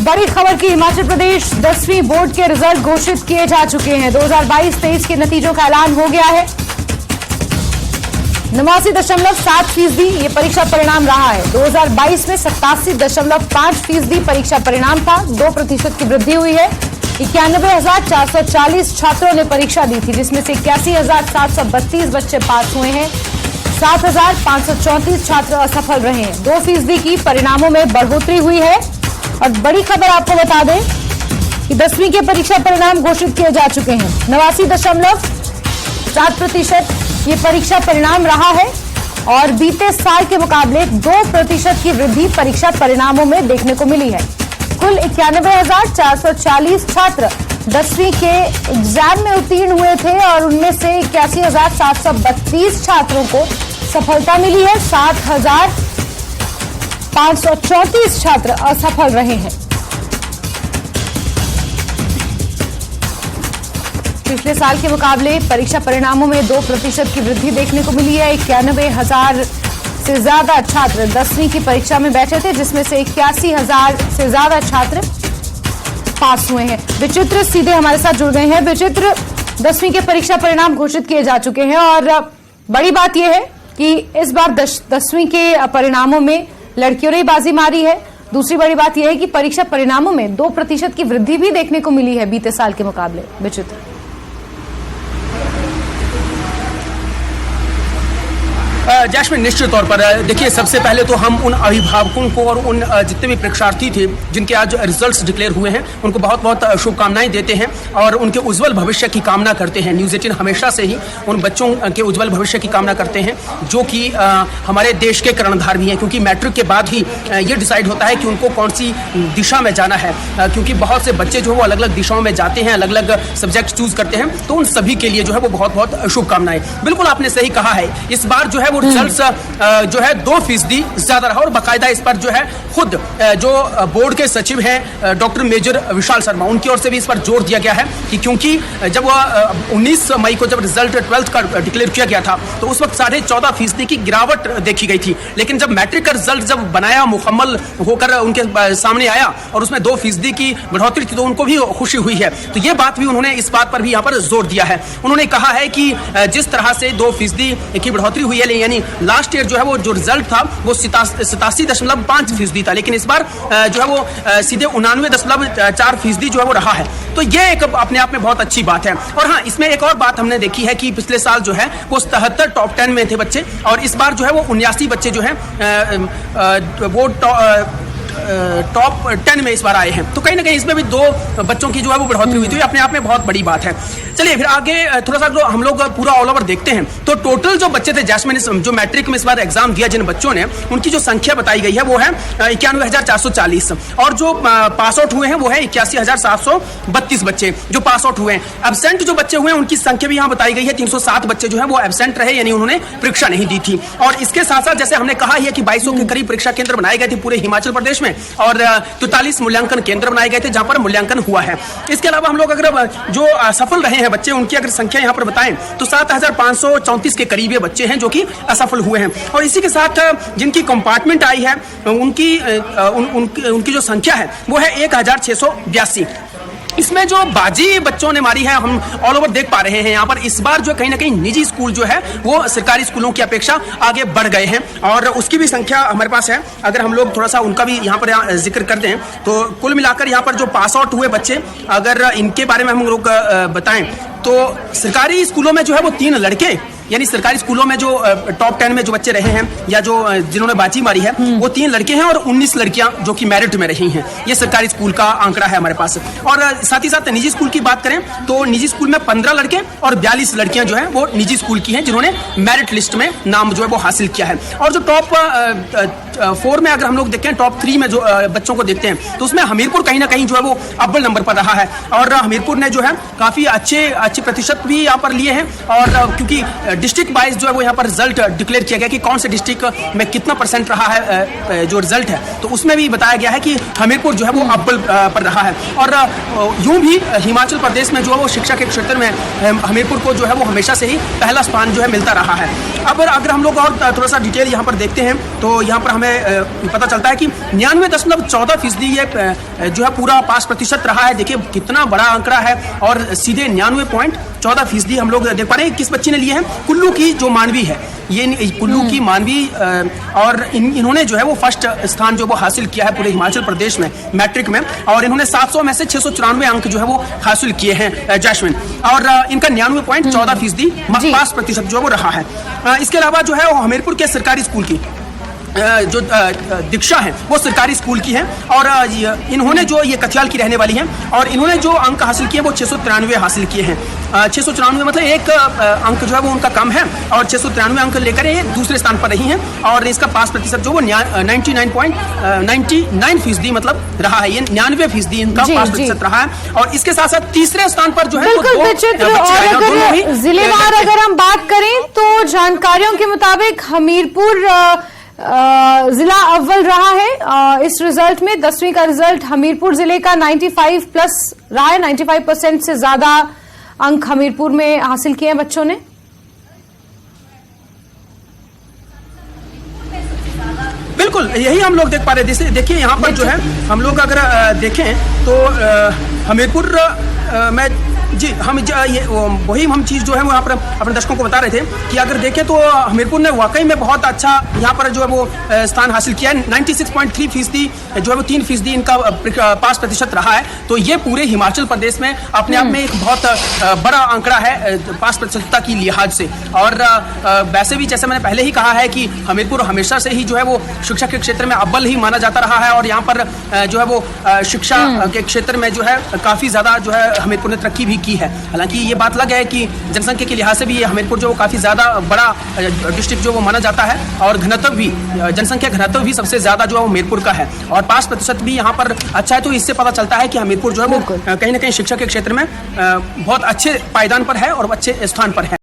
बड़ी खबर की हिमाचल प्रदेश 10वीं बोर्ड के रिजल्ट घोषित किए जा चुके हैं। 2022-23 के नतीजों का ऐलान हो गया है। 89.7% ये परीक्षा परिणाम रहा है। 2022 में 87.5% परीक्षा परिणाम था। 2% की वृद्धि हुई है। 91,440 छात्रों ने परीक्षा दी थी, जिसमें से 81,732 बच्चे पास हुए हैं। 7,534 छात्र असफल रहे हैं। 2% की परिणामों में बढ़ोतरी हुई है। और बड़ी खबर आपको बता दें कि 10वीं के परीक्षा परिणाम घोषित किए जा चुके हैं। 89.7% ये परीक्षा परिणाम रहा है और बीते साल के मुकाबले 2% की वृद्धि परीक्षा परिणामों में देखने को मिली है। कुल 91,440 छात्र 10वीं के एग्जाम में उत्तीर्ण हुए थे और उनमें से 81,732 छात्रों को सफलता मिली है। 7,534 छात्र असफल रहे हैं। पिछले साल के मुकाबले परीक्षा परिणामों में 2% की वृद्धि देखने को मिली है। 91,000 से ज्यादा छात्र 10वीं की परीक्षा में बैठे थे, जिसमें से 81,000 से ज्यादा छात्र पास हुए हैं। विचित्र सीधे हमारे साथ जुड़ गए हैं। विचित्र, 10वीं के परीक्षा परिणाम घोषित किए जा चुके हैं और बड़ी बात यह है कि इस बार 10वीं के परिणामों में लड़कियों ने बाजी मारी है। दूसरी बड़ी बात यह है कि परीक्षा परिणामों में 2% की वृद्धि भी देखने को मिली है बीते साल के मुकाबले। विचित्र, जैस्मिन, निश्चित तौर पर देखिए, सबसे पहले तो हम उन अभिभावकों को और उन जितने भी परीक्षार्थी थे जिनके आज रिजल्ट्स डिक्लेयर हुए हैं, उनको बहुत बहुत शुभकामनाएं देते हैं और उनके उज्जवल भविष्य की कामना करते हैं। न्यूज़ 18 हमेशा से ही उन बच्चों के उज्जवल भविष्य की कामना करते हैं जो कि हमारे देश के कर्णधार भी हैं, क्योंकि मैट्रिक के बाद ही ये डिसाइड होता है कि उनको कौन सी दिशा में जाना है, क्योंकि बहुत से बच्चे जो है वो अलग अलग दिशाओं में जाते हैं, अलग अलग सब्जेक्ट चूज करते हैं। तो उन सभी के लिए जो है वो बहुत बहुत शुभकामनाएं। बिल्कुल आपने सही कहा है, इस बार जो है वो रिजल्ट्स जो है 2% ज्यादा रहा और बाकायदा इस पर जो है खुद जो बोर्ड के सचिव हैं डॉक्टर मेजर विशाल शर्मा, उनकी ओर से भी इस पर जोर दिया गया है कि क्योंकि जब 19 मई को जब रिजल्ट 12th का डिक्लेयर किया गया था तो उस वक्त 14.5% की गिरावट देखी गई थी, लेकिन जब मैट्रिक का रिजल्ट जब बनाया, मुकम्मल होकर उनके सामने आया और उसमें 2% की बढ़ोतरी थी तो उनको भी खुशी हुई है। तो ये बात भी उन्होंने इस बात पर भी यहाँ पर जोर दिया है। उन्होंने कहा है कि जिस तरह से 2% की बढ़ोतरी हुई है, यानी लास्ट ईयर जो है वो जो रिजल्ट था वो 87.5% था, लेकिन इस बार जो है वो सीधे 99.4% जो है वो रहा है। तो ये एक अपने आप में बहुत अच्छी बात है। और हाँ, इसमें एक और बात हमने देखी है कि पिछले साल जो है वो 77 टॉप 10 में थे बच्चे और इस बार जो है वो 79 बच्चे जो है वो टॉप 10 में इस बार आए हैं। तो कहीं ना कहीं इसमें भी 2 बच्चों की जो है वो बढ़ोतरी हुई थी, अपने आप में बहुत बड़ी बात है। चलिए फिर आगे थोड़ा सा जो हम लोग पूरा ऑल ओवर देखते हैं तो टोटल जो बच्चे थे जैस्मिन जो मैट्रिक में इस बार एग्जाम दिया जिन बच्चों ने, उनकी जो संख्या बताई गई है वो है 91,440 और जो पास आउट हुए हैं वो है 81,732 बच्चे जो पास आउट हुए हैं। एब्सेंट जो बच्चे हुए हैं उनकी संख्या भी यहाँ बताई गई है, 307 बच्चे जो है वो एब्सेंट रहे, यानी उन्होंने परीक्षा नहीं दी थी। और इसके साथ साथ जैसे हमने कहा है कि 2200 के करीब परीक्षा केंद्र बनाए गए थे पूरे हिमाचल प्रदेश में और 43 मूल्यांकन केंद्र बनाए गए थे जहां पर मूल्यांकन हुआ है। इसके अलावा हम लोग अगर जो सफल रहे हैं बच्चे, उनकी अगर संख्या यहां पर बताएं तो 7,534 के करीब ये बच्चे हैं जो कि असफल हुए हैं। और इसी के साथ जिनकी कंपार्टमेंट आई है उनकी जो संख्या है वो है 1,682। इसमें जो बाजी बच्चों ने मारी है हम ऑल ओवर देख पा रहे हैं। यहाँ पर इस बार जो कहीं ना कहीं निजी स्कूल जो है वो सरकारी स्कूलों की अपेक्षा आगे बढ़ गए हैं और उसकी भी संख्या हमारे पास है। अगर हम लोग थोड़ा सा उनका भी यहाँ पर जिक्र कर दें तो कुल मिलाकर यहाँ पर जो पास आउट हुए बच्चे, अगर इनके बारे में हम लोग बताएं तो सरकारी स्कूलों में जो है वो 3 लड़के, यानी सरकारी स्कूलों में जो टॉप 10 में जो बच्चे रहे हैं या जो जिन्होंने बाजी मारी है वो 3 लड़के हैं और 19 लड़कियां जो कि मेरिट में रही हैं। ये सरकारी स्कूल का आंकड़ा है हमारे पास। और साथ ही साथ निजी स्कूल की बात करें तो निजी स्कूल में 15 लड़के और 42 लड़कियां जो है वो निजी स्कूल की हैं जिन्होंने मेरिट लिस्ट में नाम जो है वो हासिल किया है। और जो टॉप 4 में अगर हम लोग देखें, टॉप 3 में जो बच्चों को देखते हैं तो उसमें हमीरपुर कहीं ना कहीं जो है वो अव्वल नंबर पर रहा है और हमीरपुर ने जो है काफी अच्छे प्रतिशत भी यहाँ पर लिए हैं। और क्योंकि डिस्ट्रिक्ट वाइज जो है वो यहाँ पर रिजल्ट डिक्लेयर किया गया कि कौन से डिस्ट्रिक्ट में कितना परसेंट रहा है जो रिजल्ट है, तो उसमें भी बताया गया है कि हमीरपुर जो है वो अव्वल पर रहा है। और यूं भी हिमाचल प्रदेश में जो है वो शिक्षा के क्षेत्र में हमीरपुर को जो है वो हमेशा से ही पहला स्थान जो है मिलता रहा है। अब अगर हम लोग और थोड़ा सा डिटेल यहाँ पर देखते हैं तो यहाँ पर हमें पता चलता है कि 99.14% ये जो है पूरा पास प्रतिशत रहा है। देखिए कितना बड़ा आंकड़ा है, और सीधे 99.14% हम लोग देख पा रहे हैं। किस बच्ची ने लिए हैं? कुल्लू की जो मानवी है, ये कुल्लू की मानवी, और इन्होंने जो है वो फर्स्ट स्थान जो वो हासिल किया है पूरे हिमाचल प्रदेश में मैट्रिक में, और इन्होंने 700 में से 694 अंक जो है वो हासिल किए हैं जैस्मिन, और इनका 99.14% पास प्रतिशत जो है वो रहा है। इसके अलावा जो है वो हमीरपुर के सरकारी स्कूल की जो दीक्षा है वो सरकारी स्कूल की है, और इन्होंने जो ये कथियाल की रहने वाली हैं, और इन्होंने जो अंक हासिल किए वो 693 हासिल किए हैं। 694 मतलब एक अंक जो है वो उनका कम है, और 693 अंक लेकर ये दूसरे स्थान पर रही हैं, और इसका पास प्रतिशत जो वो 99.99% मतलब रहा है। ये 99% इनका पास प्रतिशत रहा है। और इसके साथ साथ तीसरे स्थान पर जो है बिल्कुल विचित्र। और अगर जिलेवार अगर हम बात करें तो जानकारियों के मुताबिक हमीरपुर जिला अव्वल रहा है इस रिजल्ट में। 10वीं का रिजल्ट हमीरपुर जिले का 95 प्लस रहा है। 95% से ज्यादा अंक हमीरपुर में हासिल किए हैं बच्चों ने। बिल्कुल यही हम लोग देख पा रहे हैं। देखिए यहाँ पर जो है हम लोग अगर देखें तो हमीरपुर में जी हम वही हम चीज़ जो है वो यहाँ पर अपने दर्शकों को बता रहे थे कि अगर देखें तो हमीरपुर ने वाकई में बहुत अच्छा यहाँ पर जो है वो स्थान हासिल किया है। 96.3% जो है वो 3% इनका पास प्रतिशत रहा है। तो ये पूरे हिमाचल प्रदेश में अपने आप में एक बहुत बड़ा आंकड़ा है पास प्रतिशतता की लिहाज से। और वैसे भी जैसे मैंने पहले ही कहा है कि हमीरपुर हमेशा से ही जो है वो शिक्षा के क्षेत्र में अव्वल ही माना जाता रहा है, और यहाँ पर जो है वो शिक्षा के क्षेत्र में जो है काफ़ी ज़्यादा जो है हमीरपुर ने तरक्की भी की है। हालांकि ये बात अलग है कि जनसंख्या के लिहाज से भी ये हमीरपुर जो काफ़ी ज़्यादा बड़ा डिस्ट्रिक्ट जो वो माना जाता है, और घनत्व भी जनसंख्या घनत्व भी सबसे ज़्यादा जो है वो हमीरपुर का है, और पास प्रतिशत भी यहाँ पर अच्छा है। तो इससे पता चलता है कि हमीरपुर जो है वो कहीं ना कहीं शिक्षा के क्षेत्र में बहुत अच्छे पायदान पर है और अच्छे स्थान पर है।